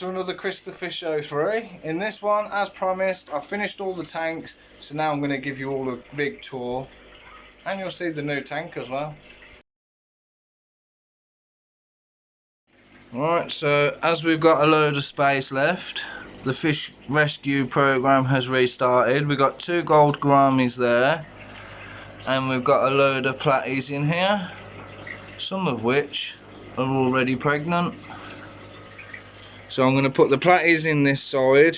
to another Chris the Fish Show 3. In this one, as promised, I've finished all the tanks, so now I'm going to give you all a big tour, and you'll see the new tank as well. Right, so as we've got a load of space left, the fish rescue program has restarted. We've got 2 gold gouramis there, and we've got a load of platies in here, some of which are already pregnant. So I'm going to put the platies in this side,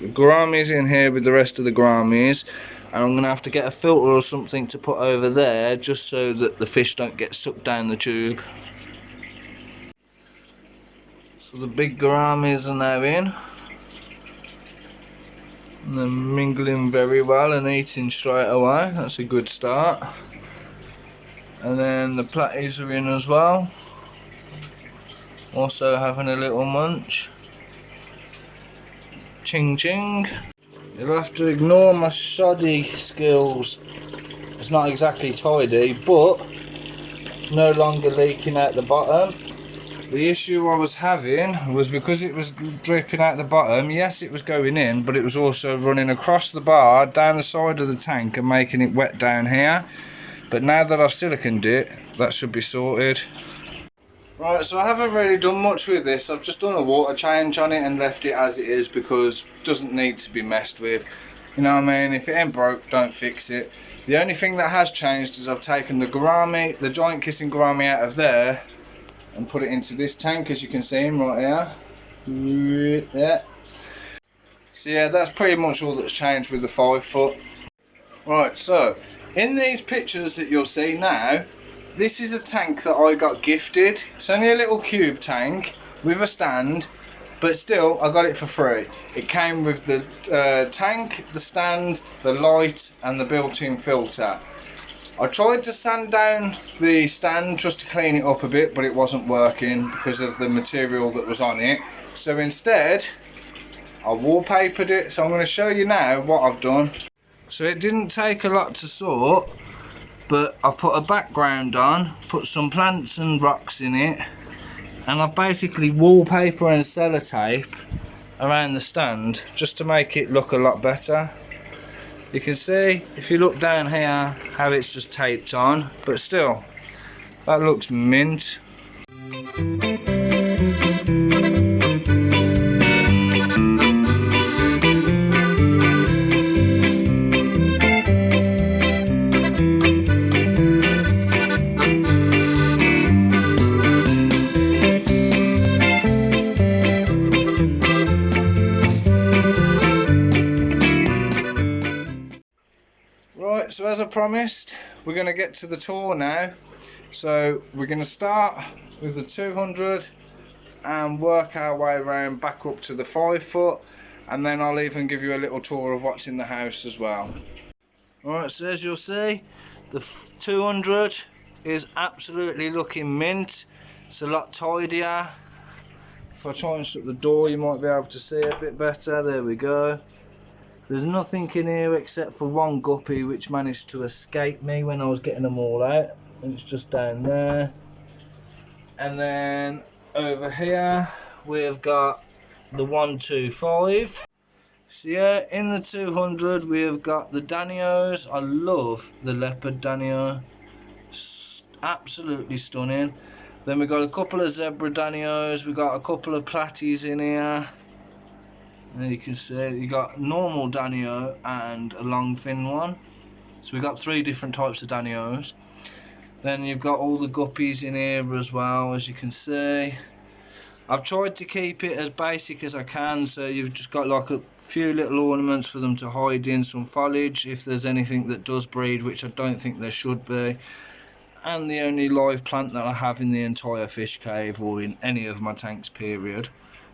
the gouramis in here with the rest of the gouramis, and I'm going to have to get a filter or something to put over there just so that the fish don't get sucked down the tube. So the big gouramis are now in, and they're mingling very well and eating straight away. That's a good start. And then the platies are in as well, also having a little munch. Ching ching. You'll have to ignore my shoddy skills. It's not exactly tidy, but no longer leaking out the bottom. The issue I was having was because it was dripping out the bottom. Yes, it was going in, but it was also running across the bar, down the side of the tank and making it wet down here. But now that I've siliconed it, that should be sorted. Right, so I haven't really done much with this. I've just done a water change on it and left it as it is because it doesn't need to be messed with. You know what I mean? If it ain't broke, don't fix it. The only thing that has changed is I've taken the gourami, the giant kissing gourami out of there and put it into this tank, as you can see him right here. Yeah. So yeah, that's pretty much all that's changed with the 5 foot. Right, so in these pictures that you'll see now, this is a tank that I got gifted. It's only a little cube tank with a stand, but still I got it for free. It came with the tank, the stand, the light and the built-in filter. I tried to sand down the stand just to clean it up a bit, but it wasn't working because of the material that was on it. So instead I wallpapered it. So I'm going to show you now what I've done. So it didn't take a lot to sort, but I've put a background on, put some plants and rocks in it, and I've basically wallpaper and sellotape around the stand just to make it look a lot better. You can see, if you look down here, how it's just taped on, but still, that looks mint. Right, so as I promised, we're going to get to the tour now. So we're going to start with the 200 and work our way around back up to the 5 foot, and then I'll even give you a little tour of what's in the house as well. Alright, so as you'll see, the 200 is absolutely looking mint. It's a lot tidier. If I try and shut the door, you might be able to see a bit better. There we go. There's nothing in here except for one guppy which managed to escape me when I was getting them all out, and it's just down there. And then over here we've got the 125. So yeah, in the 200 we've got the Danios. I love the leopard Danio, absolutely stunning. Then we've got a couple of zebra Danios, we've got a couple of platies in here. And you can see you got normal Danio and a long fin one. So we've got 3 different types of Danios. Then you've got all the guppies in here as well, as you can see. I've tried to keep it as basic as I can, so you've just got like a few little ornaments for them to hide in, some foliage if there's anything that does breed, which I don't think there should be. And the only live plant that I have in the entire fish cave, or in any of my tanks period.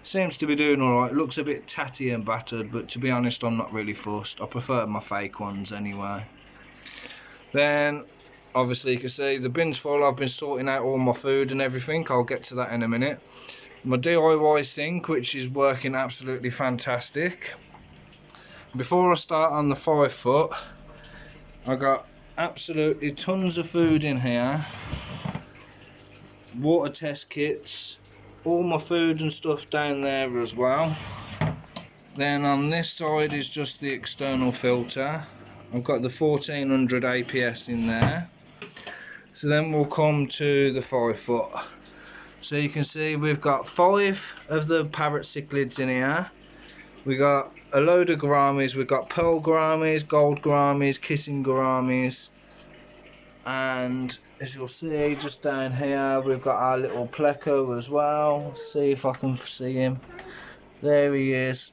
Seems to be doing alright. Looks a bit tatty and battered, but to be honest, I'm not really fussed. I prefer my fake ones anyway. Then obviously you can see the bin's full. I've been sorting out all my food and everything. I'll get to that in a minute. My DIY sink, which is working absolutely fantastic. Before I start on the 5 foot, I got absolutely tons of food in here, water test kits, all my food and stuff down there as well. Then on this side is just the external filter. I've got the 1400 APS in there. So then we'll come to the 5 foot. So you can see we've got 5 of the parrot cichlids in here. We got a load of gouramis. We've got pearl gouramis, gold gouramis, kissing gouramis, and as you'll see just down here we've got our little pleco as well. See if I can see him. There he is.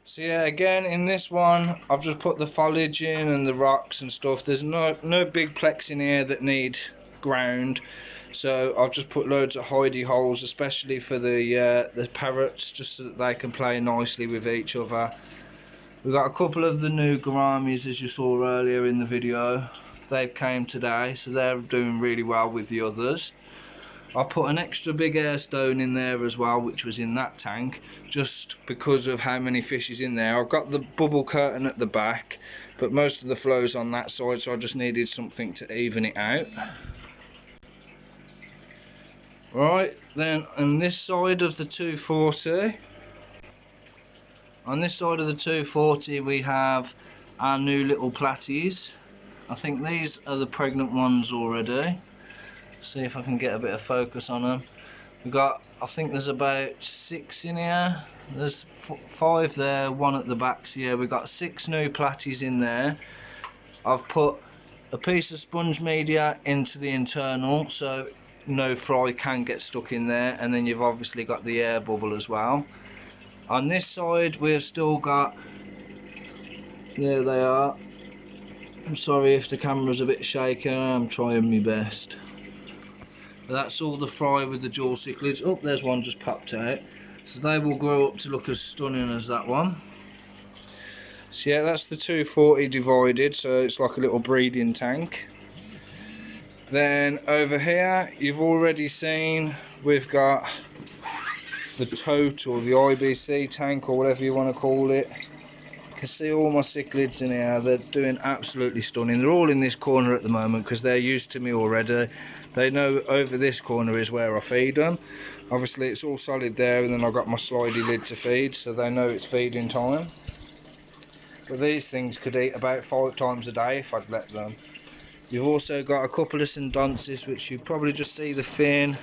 So yeah, again in this one I've just put the foliage in and the rocks and stuff. There's no big plex in here that need ground, so I've just put loads of hidey holes, especially for the parrots, just so that they can play nicely with each other. We've got a couple of the new gouramis, as you saw earlier in the video. They came today, so they're doing really well with the others. I put an extra big air stone in there as well, which was in that tank, just because of how many fish is in there. I've got the bubble curtain at the back, but most of the flow's on that side, so I just needed something to even it out. Right, then on this side of the 240, we have our new little platies. I think these are the pregnant ones already. See if I can get a bit of focus on them. We've got, I think there's about 6 in here. There's 5 there, 1 at the back. So yeah, we've got 6 new platies in there. I've put a piece of sponge media into the internal, so no fry can get stuck in there, and then you've obviously got the air bubble as well. On this side we've still got, there they are. I'm sorry if the camera's a bit shaky, I'm trying my best. But that's all the fry with the dual cichlids. Oh, there's one just popped out. So they will grow up to look as stunning as that one. So yeah, that's the 240 divided, so it's like a little breeding tank. Then over here you've already seen we've got the tote, or the IBC tank, or whatever you want to call it. You can see all my cichlids in here. They're doing absolutely stunning. They're all in this corner at the moment because they're used to me already. They know over this corner is where I feed them. Obviously it's all solid there, and then I've got my slidey lid to feed, so they know it's feeding time. But these things could eat about 5 times a day if I'd let them. You've also got a couple of Sindonsis, which you probably just see the fin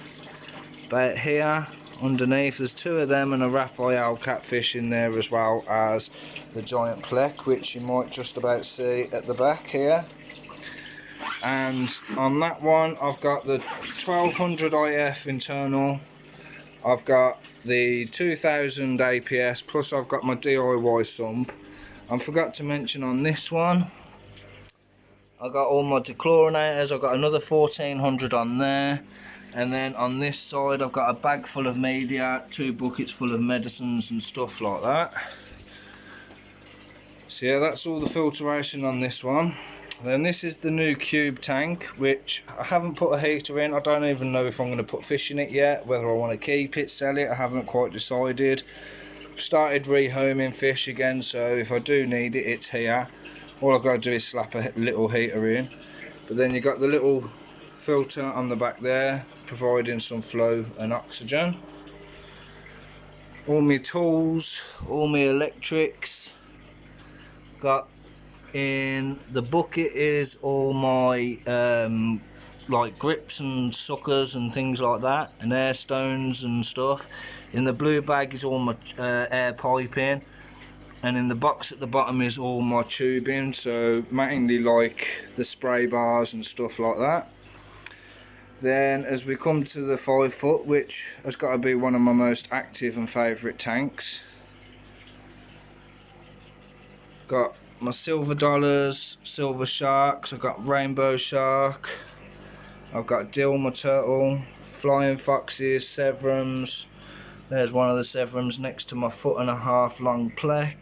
about here underneath. There's 2 of them and a Raphael catfish in there, as well as the giant plec, which you might just about see at the back here. And on that one I've got the 1200 IF internal, I've got the 2000 APS, plus I've got my DIY sump. I forgot to mention on this one I got all my dechlorinators. I've got another 1400 on there, and then on this side I've got a bag full of media, 2 buckets full of medicines and stuff like that. So yeah, that's all the filtration on this one. Then this is the new cube tank, which I haven't put a heater in. I don't even know if I'm going to put fish in it yet, whether I want to keep it, sell it, I haven't quite decided. Started rehoming fish again, so if I do need it, it's here. All I've got to do is slap a little heater in. But then you've got the little filter on the back there, providing some flow and oxygen. All my tools, all my electrics. Got in the bucket is all my like grips and suckers and things like that, and air stones and stuff. In the blue bag is all my air piping, and in the box at the bottom is all my tubing, so mainly like the spray bars and stuff like that. Then as we come to the 5 foot, which has got to be one of my most active and favourite tanks, got my silver dollars, silver sharks, I've got rainbow shark, I've got Dilma turtle, flying foxes, severums. There's one of the severums next to my 1.5 foot long plec.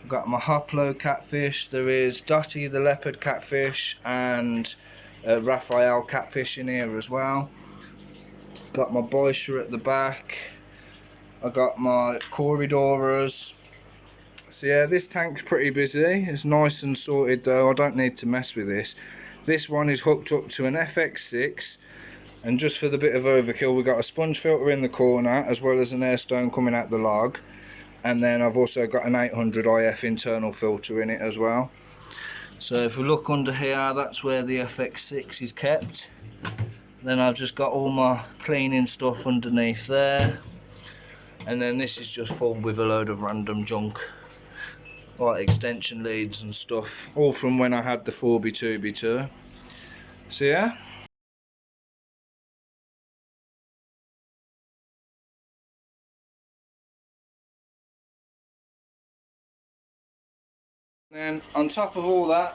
I've got my hoplo catfish. There is Dottie the leopard catfish and Raphael catfish in here as well. Got my boisher at the back. I got my corridoras. So yeah, this tank's pretty busy. It's nice and sorted though. I don't need to mess with this. This one is hooked up to an FX6 And just for the bit of overkill, we've got a sponge filter in the corner as well as an air stone coming out the log, and then I've also got an 800 IF internal filter in it as well. So if we look under here, that's where the FX6 is kept. Then I've just got all my cleaning stuff underneath there, and then this is just full with a load of random junk like extension leads and stuff, all from when I had the 4x2x2. So yeah. Then on top of all that,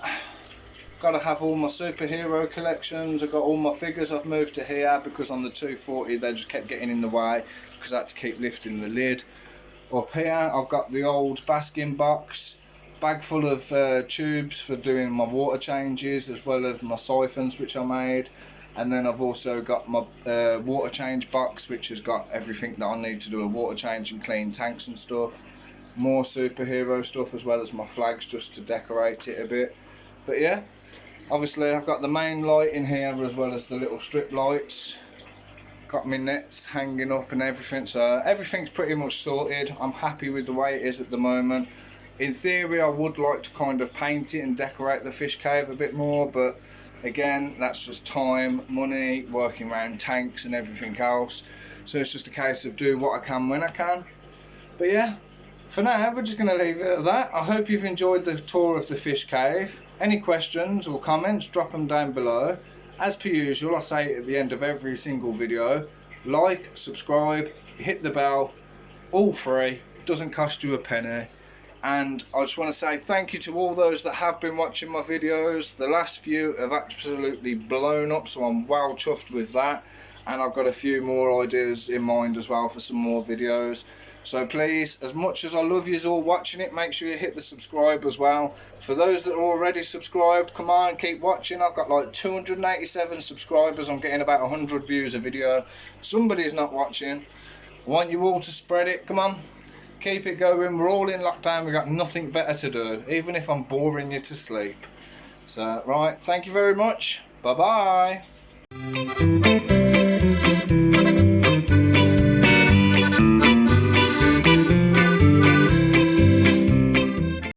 got to have all my superhero collections. I've got all my figures I've moved to here because on the 240 they just kept getting in the way because I had to keep lifting the lid. Up here I've got the old basking box, bag full of tubes for doing my water changes as well as my siphons which I made. And then I've also got my water change box which has got everything that I need to do a water change and clean tanks and stuff. More superhero stuff as well as my flags just to decorate it a bit. But yeah, obviously I've got the main light in here as well as the little strip lights. Got my nets hanging up and everything, so everything's pretty much sorted. I'm happy with the way it is at the moment. In theory I would like to kind of paint it and decorate the fish cave a bit more, but again that's just time, money, working around tanks and everything else. So it's just a case of do what I can when I can. But yeah, for now we're just going to leave it at that. I hope you've enjoyed the tour of the fish cave. Any questions or comments, drop them down below. As per usual, I say at the end of every single video, like, subscribe, hit the bell, all free, doesn't cost you a penny. And I just want to say thank you to all those that have been watching my videos. The last few have absolutely blown up, so I'm well chuffed with that. And I've got a few more ideas in mind as well for some more videos. So please, as much as I love you all watching it, make sure you hit the subscribe as well. For those that are already subscribed, come on, keep watching. I've got like 287 subscribers. I'm getting about 100 views a video. Somebody's not watching. I want you all to spread it. Come on, keep it going. We're all in lockdown. We've got nothing better to do, even if I'm boring you to sleep. So, right, thank you very much. Bye-bye.